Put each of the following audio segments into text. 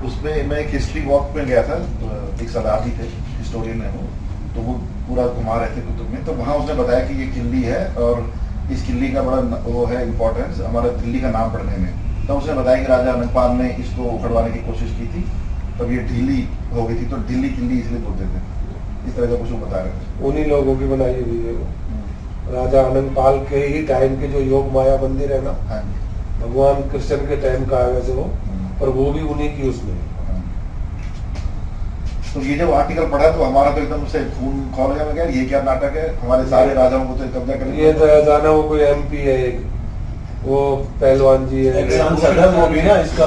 उसमें मैं एक हिस्ट्री वॉक में गया था, एक सरदार जी थे, हिस्टोरियन है वो, तो वो पूरा घुमा रहे थे कुतुब में, तो वहाँ उसने बताया कि ये किल्ली है और इस किल्ली का बड़ा वो है इम्पोर्टेंस हमारे दिल्ली का नाम पढ़ने में। तो उसने बताया कि राजा अनंगपाल ने इसको उखड़वाने की कोशिश की थी, तब ये ढीली हो गई थी, तो ढीली किल्ली इसलिए बोलते थे। इस तरह का कुछ वो बता रहे थे। उन्हीं लोगों की बनाई हुई है वो, राजा अनंगपाल के ही टाइम के जो योग माया मंदिर है ना, हाँ जी, भगवान कृष्ण के टाइम का है वैसे वो, पर वो भी उन्हीं की उसमें है। तो ये जब आर्टिकल पढ़ा तो हमारा तो एकदम से खून खौल गया। मैं क्या ये क्या नाटक है, हमारे सारे राजाओं को तो कब्जा कर ये तो ऐसा ना, वो कोई MP है एक, वो पहलवान जी है, वो भी ना इसका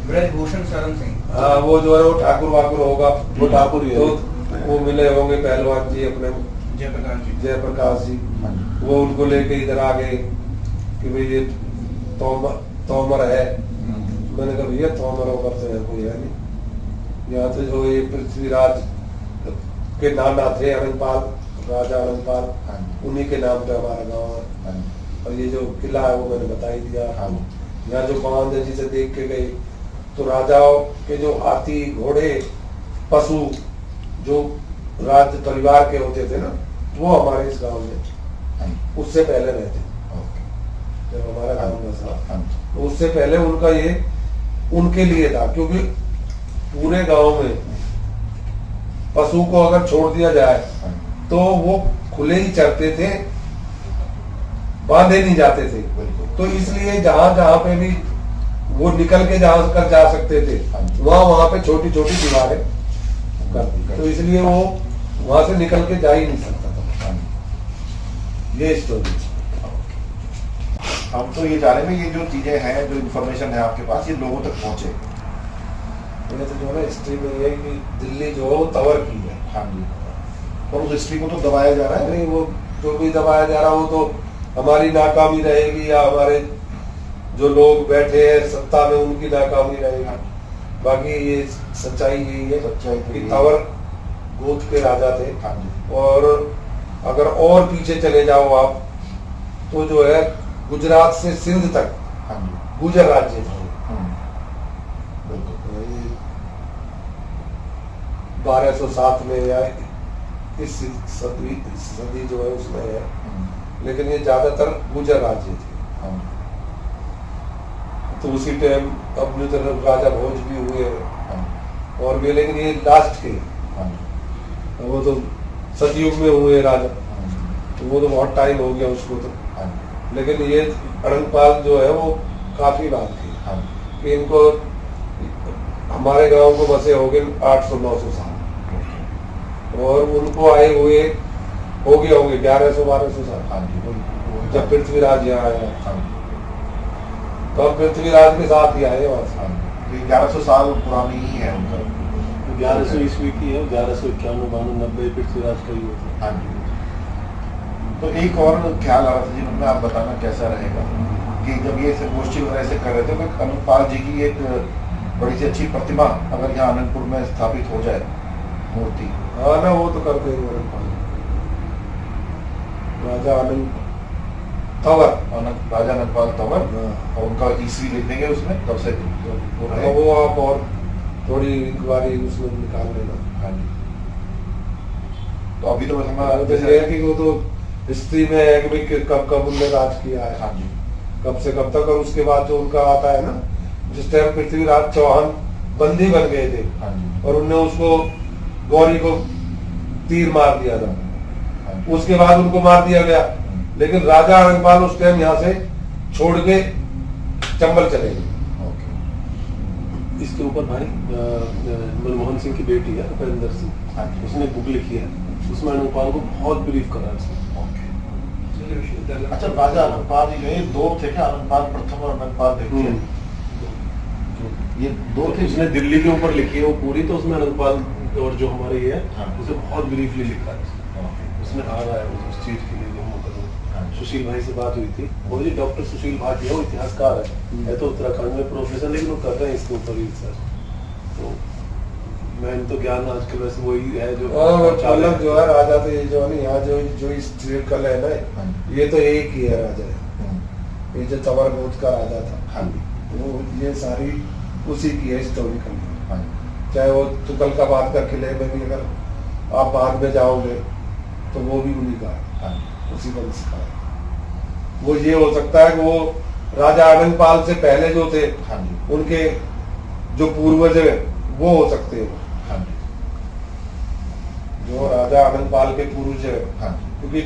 ब्रजभूषण शरण सिंह। हाँ वो जो है वो ठाकुर वाकुर होगा, वो ठाकुर ही है। तो वो मिले होंगे पहलवान जी अपने जयप्रकाश जी, वो उनको लेके इधर आ गए कि भाई ये तोमर है। मैंने कहा भैया तोमर होकर तो है कोई है नहीं, यहाँ तो जो ये पृथ्वीराज के नाना थे अनंगपाल, राजा अनंगपाल, उन्हीं के नाम पे हमारा गाँव है। और ये जो किला है वो मैंने बता ही दिया। यहाँ जो बांध है जिसे देख के गए, तो राजाओं के जो हाथी घोड़े पशु जो राज परिवार के होते थे ना, वो हमारे इस गांव में उससे पहले रहते थे। जब हमारा गांव बसा तो उससे पहले उनका ये उनके लिए था, क्योंकि पूरे गांव में पशु को अगर छोड़ दिया जाए तो वो खुले ही चरते थे, बांधे नहीं जाते थे। तो इसलिए जहां जहां पे भी वो निकल के जहां कर जा सकते थे, वहां पे छोटी छोटी दीवारें कर दी, तो इसलिए वो वहां से निकल के जा ही नहीं सकता था। ये स्टोरी। हम तो ये जाने में, ये जो चीजें हैं, जो इन्फॉर्मेशन है आपके पास, ये लोगों तक पहुंचे। ये तो जो है हिस्ट्री में ये कि दिल्ली जो है वो तवर की है। हाँ जी, और उस हिस्ट्री को तो दबाया जा रहा है। नहीं, वो जो भी दबाया जा रहा है वो तो हमारी नाकामी रहेगी, या हमारे जो लोग बैठे हैं सत्ता में उनकी नाकामी रहेगी। बाकी ये सच्चाई यही है कि तंवर गोत्र के राजा थे। और अगर और पीछे चले जाओ आप, तो जो है गुजरात से सिंध तक गुजर राज्य था। 1207 में या इस सदी जो है उसमें है, लेकिन ये ज्यादातर गुजर राज्य थे। तो उसी टाइम अपने तरफ राजा भोज भी हुए और भी, लेकिन ये लास्ट के, वो तो सतयुग में हुए राजा, तो वो तो बहुत टाइम हो गया उसको तो। लेकिन ये अनंगपाल जो है वो काफी बात थी कि इनको हमारे गांव को बसे हो गए 800-900 साल, और उनको आए हुए हो गए होंगे 1100-1200 साल जब पृथ्वीराज यहाँ आया। तो अब पृथ्वीराज के साथ ही आए वहां से। 1100 साल पुरानी ही है उनका। 1100 ईस्वी की है, 1191-92 पृथ्वीराज का ही होता। हाँ जी। तो एक और ख्याल आ रहा था जी मतलब, आप बताना कैसा रहेगा कि जब ये गोष्ठी वगैरह से कर रहे थे, तो अनंगपाल जी की एक बड़ी सी अच्छी प्रतिमा अगर यहाँ अनंतपुर में स्थापित हो जाए, मूर्ति। हाँ ना, वो तो करते ही अनंगपाल राजा राजा अनंगपाल तंवर, और उनका ईस्वी लिख देंगे उसमें, तब से वो आप और थोड़ी इंक्वायरी उसमें निकाल लेना। हाँ जी। तो अभी तो वो तो हिस्ट्री में है कि भाई कब कब उनने राज किया है। हाँ जी। कब से कब तक, और उसके बाद जो उनका आता है ना, जिस टाइम पृथ्वीराज चौहान बंदी बन गए थे, हाँ जी। और उनने उसको गौरी को तीर मार दिया था, उसके बाद उनको मार दिया गया, लेकिन राजा अनंगपाल उस टाइम यहाँ से छोड़ के चंबल चले गए। इसके ऊपर भाई मनमोहन सिंह की बेटी है उपेंद्र सिंह, उसने बुक लिखी है, उसमें अनंगपाल को बहुत बिलीव करा है। अच्छा, राजा अनंगपाल ये दो थे क्या, अनंगपाल प्रथम और अनंगपाल द्वितीय? ये दो थे। उसने दिल्ली के ऊपर लिखी है वो पूरी, तो उसमें अनंगपाल और जो हमारे ये है उसे बहुत बिलीवली लिखा है। उसने आ रहा है उस चीज के लिए जो हम करूँ। सुशील भाई से बात हुई थी, वो जी डॉक्टर सुशील भाटिया, वो इतिहासकार है तो उत्तराखंड में प्रोफेसर, लेकिन वो कर रहे हैं इसके ऊपर रिसर्च। तो मैंने तो ज्ञान आजकल वैसे वही है जो अलग जो है राजा, तो ये जो है यहाँ जो इस कल है ना, ये तो एक ही है राजा, ये जो तंवर गोत्र का राजा था। वो ये सारी उसी की है हिस्टोरिकल। हाँ जी, चाहे वो तुगलकाबाद का किले में भी अगर आप बाद में जाओगे तो वो भी उन्हीं का है, हाँ जी, उसी वंश का है। वो ये हो सकता है कि वो राजा आनंदपाल से पहले जो थे हाँ जी, उनके जो पूर्वज है वो हो सकते हैं, हाँ जी, जो राजा आनंदपाल के पूर्वज है, हाँ जी, क्योंकि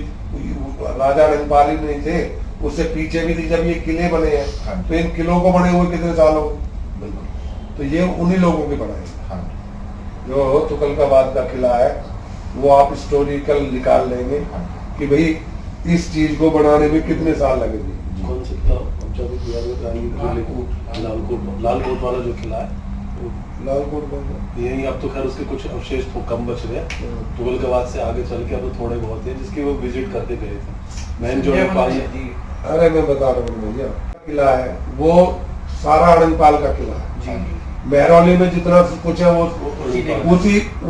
राजा आनंदपाल ही नहीं थे, उससे पीछे भी थी जब ये किले बने हैं। हाँ जी। तो इन किलों को बने हुए कितने साल हो, बिल्कुल, तो ये उन्हीं लोगों के बनाए। हाँ जी, जो तुगलकाबाद का किला है वो आप हिस्टोरिकल निकाल लेंगे हाँ जी, कि भाई इस चीज को बनाने में कितने साल लगेंगे। कौन सा किला कब्जा भी किया हुआ था? लालकोट वाला जो किला है वो लालकोट बंद यही, अब तो खैर उसके कुछ अवशेष तो कम बच गए। तुगलकाबाद से आगे चल के अब तो थोड़े बहुत हैं जिसकी वो विजिट करके गए थे। मैं जो अरे मैं बता रहा हूँ भैया, किला है वो सारा आनंदपाल का किला है। हाँ जी, महरौली में जितना कुछ है वो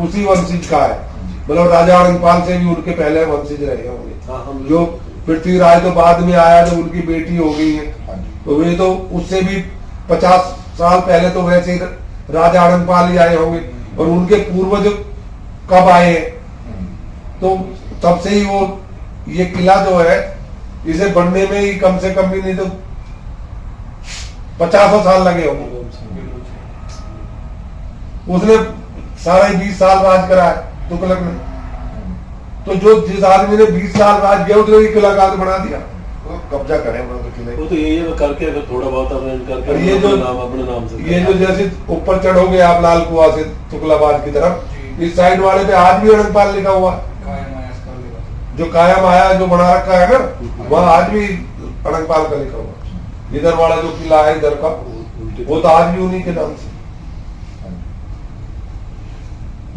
उसी वंशज का है। मतलब राजा आनंदपाल से भी उनके पहले वंशज रहे होंगे। हाँ, हम जो पृथ्वीराज तो बाद में आया तो उनकी बेटी हो गई है, हाँ जी, तो वे तो उससे भी 50 साल पहले तो वैसे ही राजा आनंदपाल ही आए होंगे, और उनके पूर्वज कब आए हैं, तो तब से ही वो ये किला जो है इसे बनने में ही कम से कम भी नहीं तो 50 साल लगे होंगे। उसने सारा 20 साल राज करा है तुगलक ने, तो जो जिस आदमी ने 20 साल राज किया उसने किला काल बना दिया। वो कब्जा करे वो तो किले, वो तो यही है करके अगर थोड़ा बहुत अरेंज करके और ये जो अपने नाम से ये जो जैसे ऊपर चढ़ोगे आप लाल कुआं से तुगलकाबाद की तरफ, इस साइड वाले पे आज भी आनंदपाल लिखा हुआ है। जो कायम आया जो बना रखा है ना, वहाँ आज भी आनंदपाल का लिखा हुआ है। इधर वाला जो किला है इधर का वो तो आज भी उन्हीं के नाम से।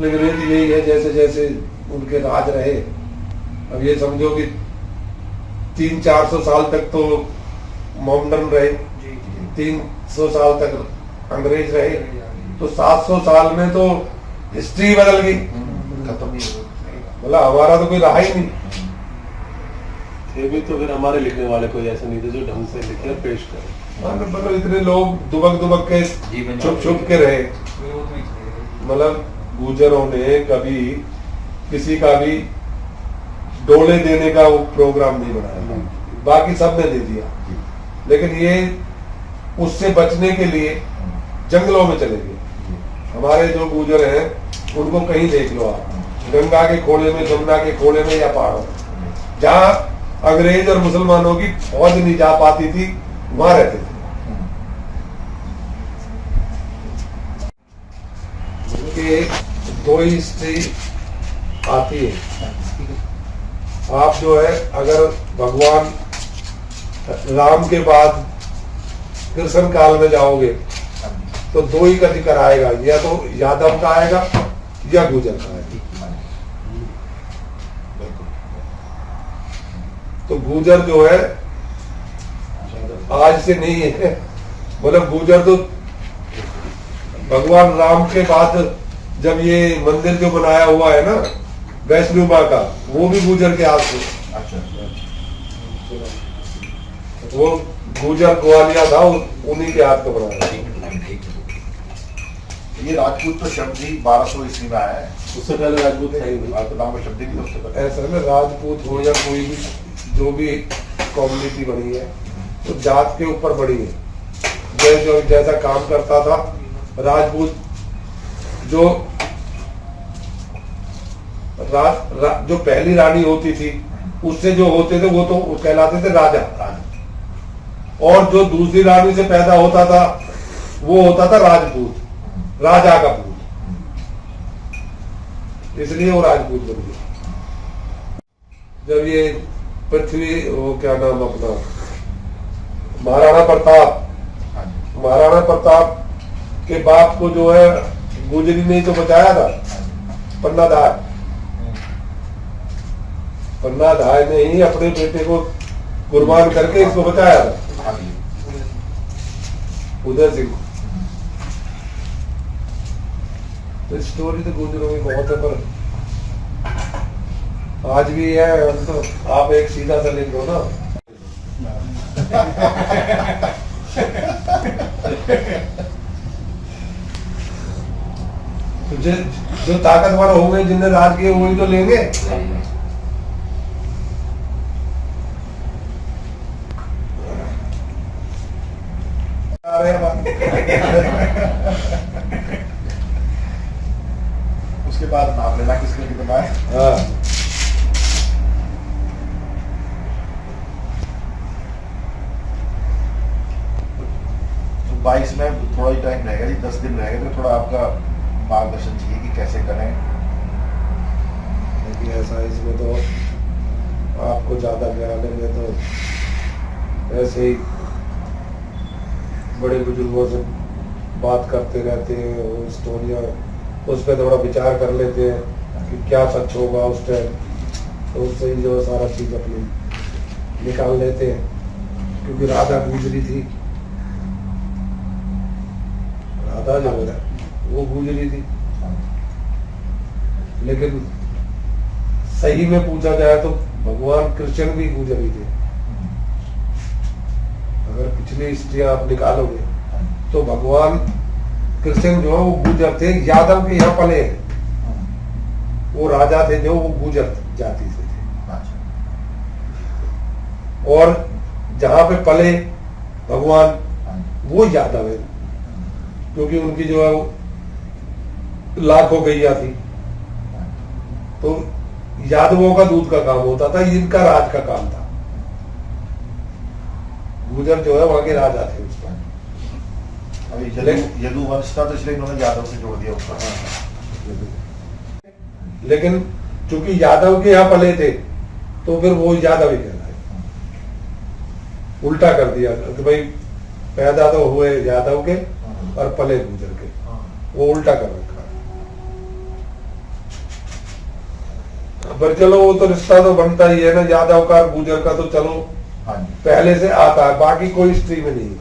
लेकिन ये तो यही है जैसे जैसे उनके राज रहे। अब ये समझो कि 300-400 साल तक तो मोहम्मदन रहे, 300 साल तक अंग्रेज रहे, तो 700 साल में तो हिस्ट्री बदल गई। खत्म ही हो गया। बोला हमारा तो कोई रहा ही नहीं। थे भी तो फिर हमारे लिखने वाले कोई ऐसे नहीं थे जो ढंग से लिखे और पेश करे। मतलब इतने लोग दुबक के छुप के रहे। मतलब गुजरों ने कभी किसी का भी डोले देने का वो प्रोग्राम नहीं बनाया, बाकी सब ने दे दिया। लेकिन ये उससे बचने के लिए जंगलों में चले गए। हमारे जो गुजर हैं उनको कहीं देख लो आप, गंगा के खोले में, जमुना के खोले में या पहाड़ों में, जहाँ अंग्रेज और मुसलमानों की फौज नहीं जा पाती थी वहां रहते थे। उनके दो ही हिस्ट्री आती है। आप जो है अगर भगवान राम के बाद कृष्ण काल में जाओगे तो दो ही का जिक्र आएगा, या तो यादव का आएगा या गुजर का आएगा। तो गुजर जो है आज से नहीं है, मतलब गुजर तो भगवान राम के बाद जब ये मंदिर जो बनाया हुआ है ना वैष्णो माँ का, वो भी गुजर के हाथ से। अच्छा, वो गुजर ग्वालिया था, उन्हीं के हाथ का बनाया। ये राजपूत तो शब्द ही 1200 ईस्वी में आया है। उससे पहले राजपूत था ही नहीं। राजपूत नाम का शब्द ही नहीं उससे पहले। ऐसा है ना, राजपूत हो या कोई भी जो भी कम्युनिटी बनी है तो जात के ऊपर बनी है। जैसा काम करता था राजपूत, जो जो पहली रानी होती थी उससे जो होते थे वो तो कहलाते थे राजा, और जो दूसरी रानी से पैदा होता था वो होता था राजपूत, राजा का पूत, इसलिए वो राजपूत बन गया। जब ये पृथ्वी वो क्या नाम अपना महाराणा प्रताप, महाराणा प्रताप के बाप को जो है गुजरी ने तो बचाया था, पन्नाधार। पन्नाधार ने ही अपने बेटे को कुर्बान करके इसको बचाया था, उदय सिंह। तो स्टोरी तो गुजरों की बहुत है, पर आज भी है। तो आप एक सीधा सा लिख दो ना, तो जो ताकतवर होंगे, जिनने राज किए, वही तो लेंगे। उसके बाद नाप लेना किसके कितना है। हाँ, तो 22 में थोड़ा ही टाइम रहेगा जी, 10 दिन रहेगा, तो थोड़ा आपका मार्गदर्शन चाहिए कि कैसे करें। लेकिन ऐसा इसमें तो आपको ज्यादा ज्ञान है, मैं तो ऐसे ही बड़े बुजुर्गों से बात करते रहते हैं, वो स्टोरियाँ उस पर थोड़ा विचार कर लेते हैं कि क्या सच होगा उस टाइम, तो उससे ही जो सारा चीज अपनी निकाल लेते हैं। क्योंकि राधा गुजरी थी, राधा जो है वो गुजरी थी, लेकिन सही में पूछा जाए तो भगवान कृष्ण भी गुजरी थे। अगर पिछली हिस्ट्री आप निकालोगे तो भगवान कृष्ण जो है वो गुजर थे, यादव के यहाँ पले हैं। वो राजा थे जो वो गुजर जाति से थे, और जहां पे पले भगवान वो यादव है, क्योंकि उनकी जो है वो लाखों गैया थी। तो यादवों का दूध का काम होता था, इनका राज का काम था। गुजर जो है वहां के राजा थे उस टाइम। अभी यदुवंश था, तो इसलिए इन्होंने यादव से जोड़ दिया उसका। लेकिन चूंकि यादव के यहाँ पले थे, तो फिर वो यादव ही कहलाए। उल्टा कर दिया कि भाई पैदा तो हुए यादव के और पले गुजर के, वो उल्टा कर रखा है। पर चलो, वो तो रिश्ता तो बनता ही है ना, यादव का और गुजर का तो चलो हाँ जी। पहले से आता है, बाकी कोई हिस्ट्री में नहीं है।